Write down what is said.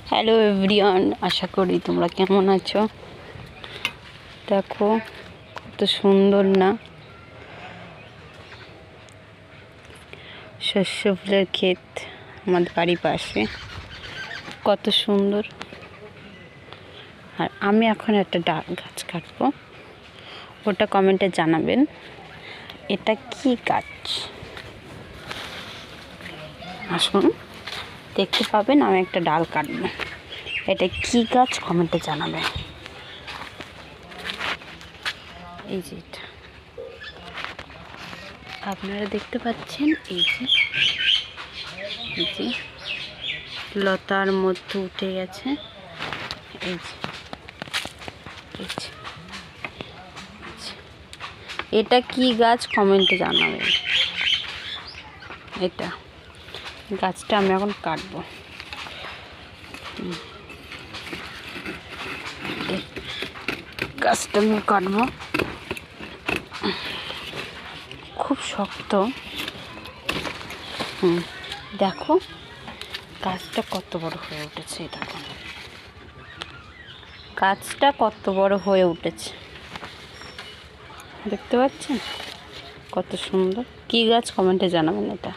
Hello everyone, আশা করি তোমরা কেমন আছো। দেখো কত সুন্দর না শস্য ফুলের ক্ষেত আমাদের বাড়ির পাশে, কত সুন্দর। আর আমি এখন একটা ডাল গাছ কাটবো, ওটা কমেন্টে জানাবেন এটা কি গাছ। আসুন দেখতে পাবেন, আমি একটা ডাল কাটবো, এটা কি গাছ কমেন্টে জানাবেন। এই যে এটা আপনারা দেখতে পাচ্ছেন, এই যে লতার মধ্যে উঠে গেছে। এই যে এটা কি গাছ কমেন্টে জানাবেন। এটা গাছটা আমি এখন কাটবো। গাছটা আমি কাটবো, খুব শক্ত। দেখো গাছটা কত বড় হয়ে উঠেছে, দেখো গাছটা কত বড় হয়ে উঠেছে, দেখতে পাচ্ছেন কত সুন্দর। কি গাছ কমেন্টে জানাবেন এটা।